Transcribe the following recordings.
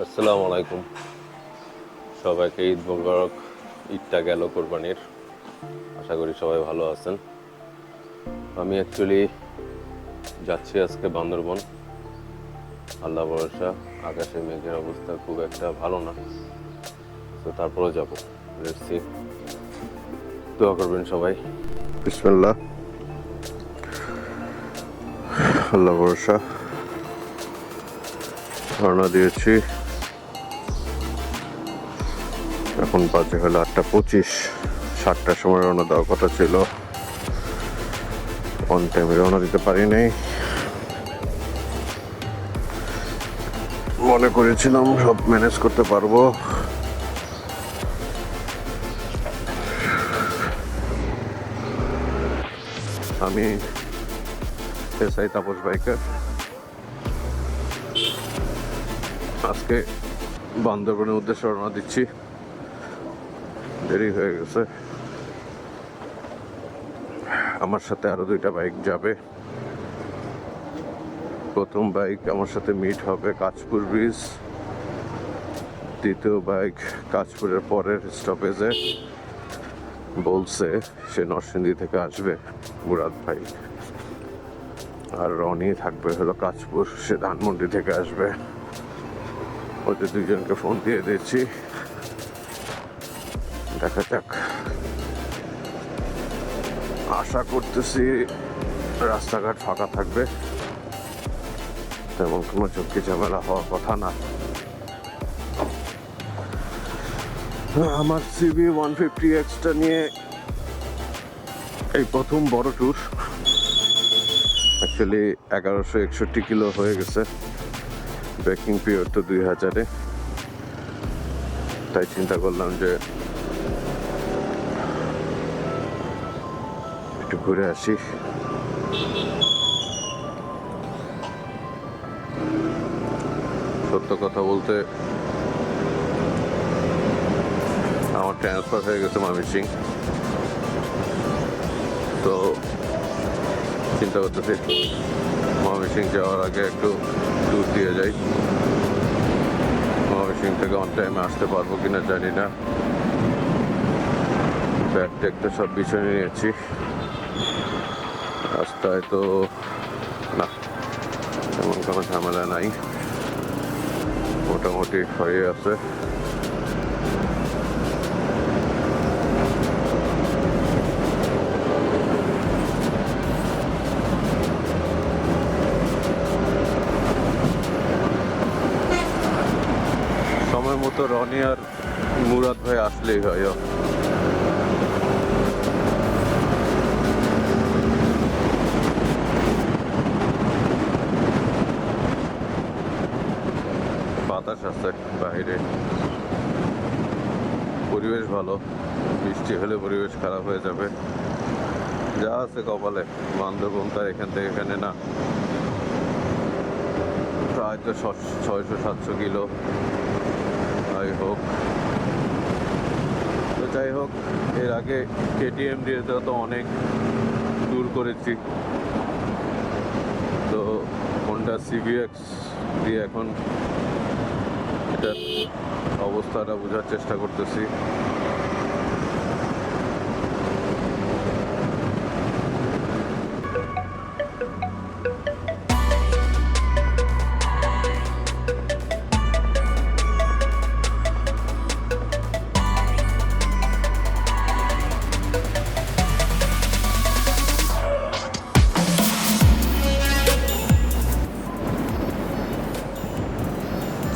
আসসালামু আলাইকুম। সবাইকে ঈদ মোবারক। ঈদটা গেল কোরবানির। আশা করি সবাই ভালো আছেন। আমি অ্যাকচুয়ালি যাচ্ছি আজকে বান্দরবন। আল্লাহ ভরসা, আকাশে মেঘের অবস্থা খুব একটা ভালো না, তো তারপরেও যাবো। লেটস সি, দোয়া করবেন সবাই। বিসমিল্লাহ, আল্লাহ ভরসা। রওনা দিয়েছি, এখন বাজে হলো 8:25। 7টার সময় রওনা দেওয়ার কথা ছিল, অন টাইমে রওনা দিতে পারি নাই। মনে করেছিলাম সব ম্যানেজ করতে পারবো। আমি এসআই তাপস বাইকার। আজকে বান্দরবনের উদ্দেশ্যে রওনা দিচ্ছি, দেরি হয়ে গেছে। আমার সাথে আরো 2টা বাইক যাবে। প্রথম বাইক আমার সাথে মিট হবে কাঁচপুর ব্রিজ, দ্বিতীয় বাইক কাঁচপুরের পরের স্টপেজে বলছে সে নরসিংদী থেকে আসবে, মুরাদ ভাই। আর রনি থাকবে হলো কাঁচপুর, সে ধানমন্ডি থেকে আসবে। ওদের দুজনকে ফোন দিয়ে দিচ্ছি, দেখা যাক। আশা করতেছি রাস্তাঘাট ফাঁকা থাকবে, তেমন কোনো ঝুঁকি ঝামেলা হওয়ার কথা না। আমার সিবি 150X-টা নিয়ে এই প্রথম বড় ট্যুর। অ্যাকচুয়ালি 1161 কিলো হয়ে গেছে, ব্রেকিং পিরিয়ড তো 2000-এ। তাই চিন্তা করলাম যে একটু ঘুরে আসি। সত্য কথা বলতে আমার ট্রান্সফার হয়ে গেছে ময়মনসিং, তো চিন্তা করতেছি ময়মনসিং যাওয়ার আগে একটু ট্যুর দিয়ে যাই। ময়মনসিং থেকে অন টাইমে আসতে পারবো কিনা জানি না। ব্যাগ ট্যাগ তো সব বিষয় নিয়েছি। রাস্তায় তো না, তেমন কোনো ঝামেলা নাই, মোটামুটি হয়ে আছে। সময় মতো রনি আর মুরাদ ভাই আসলেই হয়। বাতাস আছে বাইরে, পরিবেশ ভালো। বৃষ্টি হলে পরিবেশ খারাপ হয়ে যাবে। যা আছে কপালে, বান্দরবন তার এখান থেকে এখানে না, প্রায় তো 600-700 কিলো। যাই হোক, এর আগে কেটিএম দিয়ে তো অনেক ট্যুর করেছি, তো হোন্ডা সিভিএক্স দিয়ে এখন এটার অবস্থাটা বোঝার চেষ্টা করতেছি।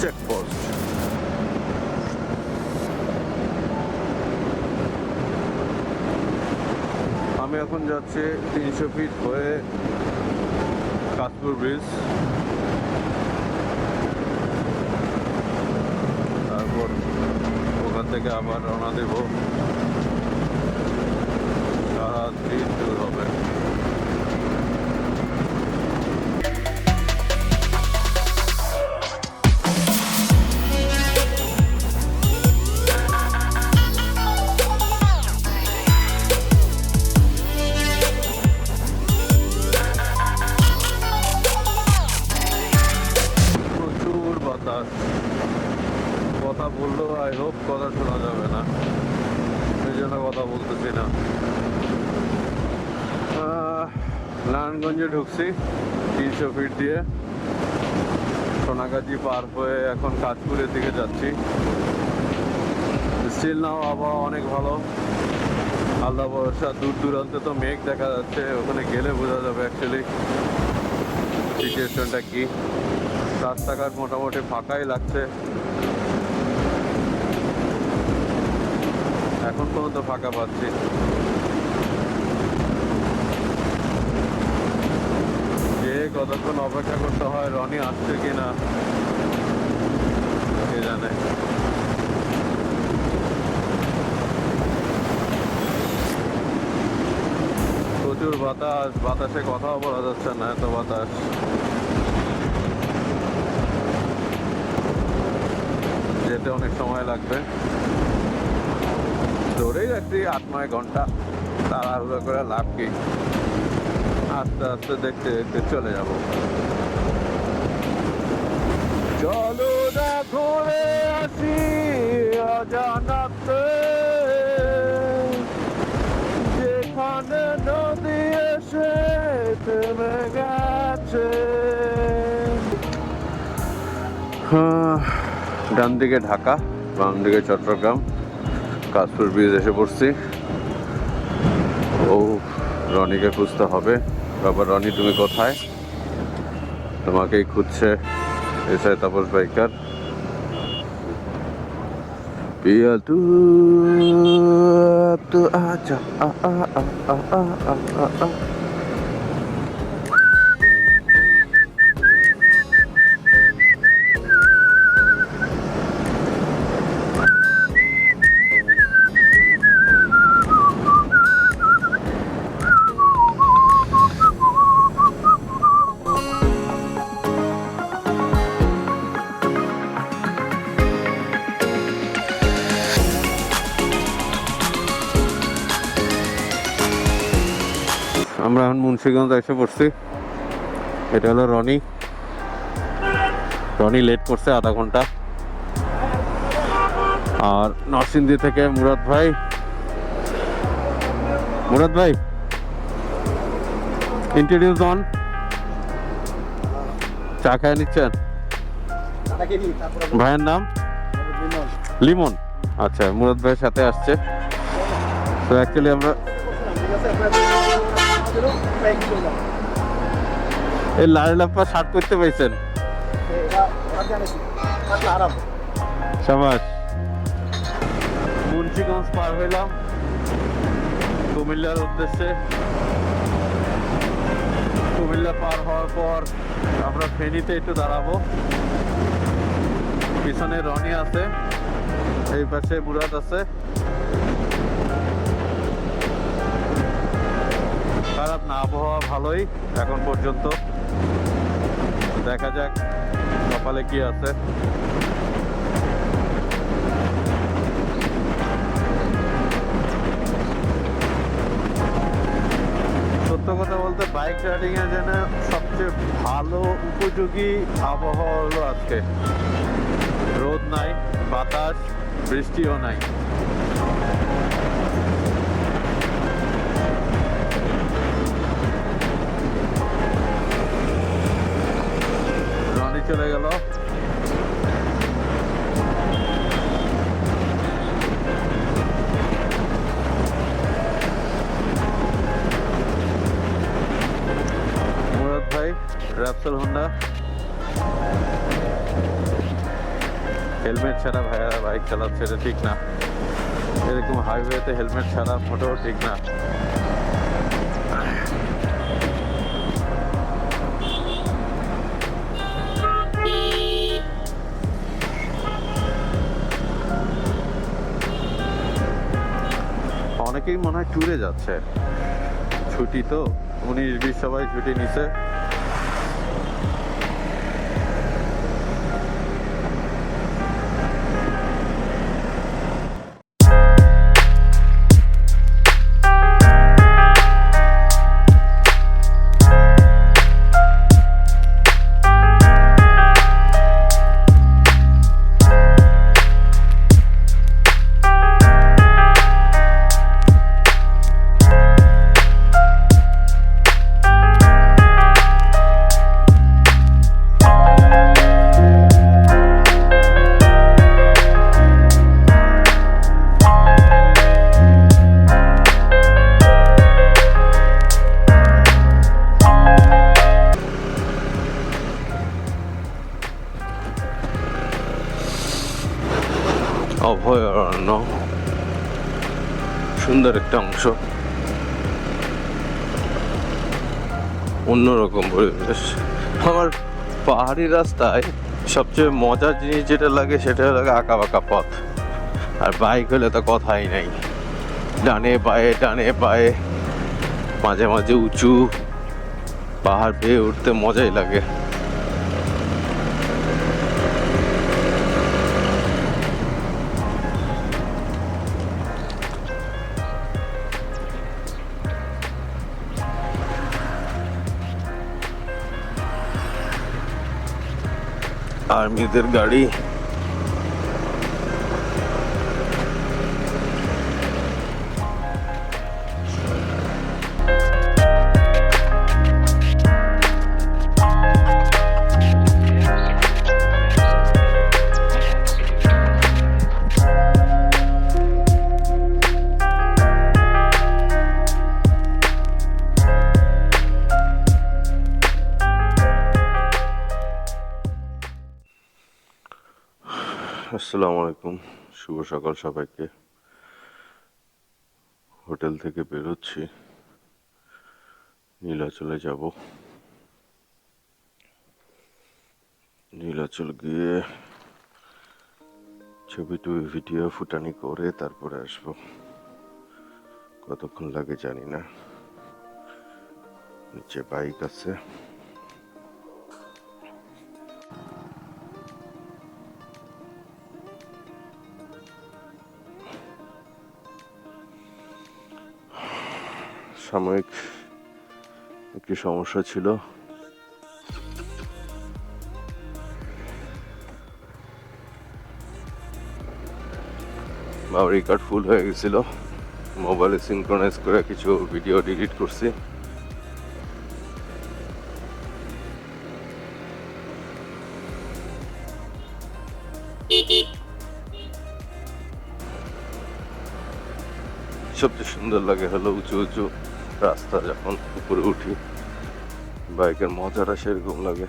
চেকপোস্ট, আমি এখন যাচ্ছি 300 ফিট হয়ে কাঁচপুর ব্রিজ, তারপর ওখান থেকে আবার রওনা দেব। সারাদিন ট্যুর হবে। প্রচুর বাতাস, কথা বললো, আই হোপ কথা শোনা যাবে না, সেই জন্য কথা বলতেছি না। নারায়ণগঞ্জে ঢুকছি 300 ফিট দিয়ে, সোনাগাজী পার হয়ে এখন কাজপুরের দিকে যাচ্ছি। স্টিল নাও আবহাওয়া অনেক ভালো, আল্লাহ ভরসা। দূর দূরান্তে তো মেঘ দেখা যাচ্ছে, ওখানে গেলে বোঝা যাবে অ্যাকচুয়ালি সিচুয়েশনটা কি। রাস্তাঘাট মোটামুটি ফাঁকাই লাগছে, এখন পর্যন্ত ফাঁকা পাচ্ছি। যে কতক্ষণ অপেক্ষা করতে হয়, রনি আসছে কিনা কে জানে। প্রচুর বাতাস, বাতাসে কথাও বলা যাচ্ছে না, এত বাতাস। যেতে অনেক সময় লাগবে, ধরেই রাখছি 8-9 ঘন্টা। তাড়াহুড়ো করে লাভ কি, আস্তে আস্তে দেখতে দেখতে চলে যাব। চলো না ঘুরে আসি অজানাতে, যেখানে নদী এসে থেমে গেছে। ডান দিকে ঢাকা, বাম দিকে চট্টগ্রাম, কাশপুর ব্রিজ এসে পড়ছি। ও রনিকে খুঁজতে হবে। বাবা রনি তুমি কোথায়? তোমাকেই খুঁজছে এসআই তাপস বাইকার। পিয়া তু তো আচ্ছা আমরা এখন মুন্সিগঞ্জ এসে পড়ছি। এটা হলো রনি। রনি লেট করছে আধা ঘন্টা। আর নরসিংদী থেকে মুরাদ ভাই। মুরাদ ভাই ইন্ট্রোডিউস অন। চা খায় নিচ্ছেন? ভাইয়ের নাম লিমন। আচ্ছা, মুরাদ ভাইয়ের সাথে আসছে। তো অ্যাকচুয়ালি আমরা এই লাল লাম্পা শার্ট করতে পাইছেন? সাবাস। মুন্সিগঞ্জ পার হইলাম কুমিল্লার উদ্দেশ্যে। কুমিল্লা পার হওয়ার পর আমরা ফেনীতে একটু দাঁড়াবো। পিছনে রনি আছে, এই পাশে মুরাদ আছে। খারাপ না, আবহাওয়া ভালোই এখন পর্যন্ত। দেখা যাক কপালে কি আছে। সত্য কথা বলতে বাইক রাইডিং এর জন্য সবচেয়ে ভালো উপযোগী আবহাওয়া হলো আজকে। রোদ নাই, বাতাস, বৃষ্টিও নাই। রনি চলে গেল। মুরাদ ভাই র্যাপসেল হোন্ডা। হেলমেট ছাড়া ভাইয়া বাইক চালাচ্ছে, এটা ঠিক না। এরকম হাইওয়েতে হেলমেট ছাড়া মোটেও ঠিক না। অনেকেই মনে হয় ট্যুরে যাচ্ছে, ছুটি তো 19-20 সবাই ছুটি নিছে। অভয়ারণ্য, সুন্দর একটা অংশ, অন্যরকম পরিবেশ। আমার পাহাড়ি রাস্তায় সবচেয়ে মজার জিনিস যেটা লাগে সেটা হলো আঁকা বাঁকা পথ, আর বাইক হলে তো কথাই নাই, ডানে বায়ে মাঝে মাঝে উঁচু পাহাড় বেয়ে উঠতে মজাই লাগে। আর্মিদের গাড়ি, আসসালামু আলাইকুম, শুভ সকাল সবাইকে। হোটেল থেকে বেরোচ্ছি, নীলাচলে যাব। নীলাচল গিয়ে ছবি টবি ভিডিও ফুটানি করে তারপরে আসবো। কতক্ষণ লাগে জানি না, নিচে বাইক আছে। সাময়িক একটি সমস্যা ছিল, মেমরি কার্ড ফুল হয়ে গেছিল। মোবাইলে সিনক্রোনাইজ করে কিছু ভিডিও ডিলিট করছি। সবচেয়ে সুন্দর লাগে হলো উঁচু উঁচু রাস্তা, যখন উপরে উঠি বাইকের মজাটা সেরকম লাগে।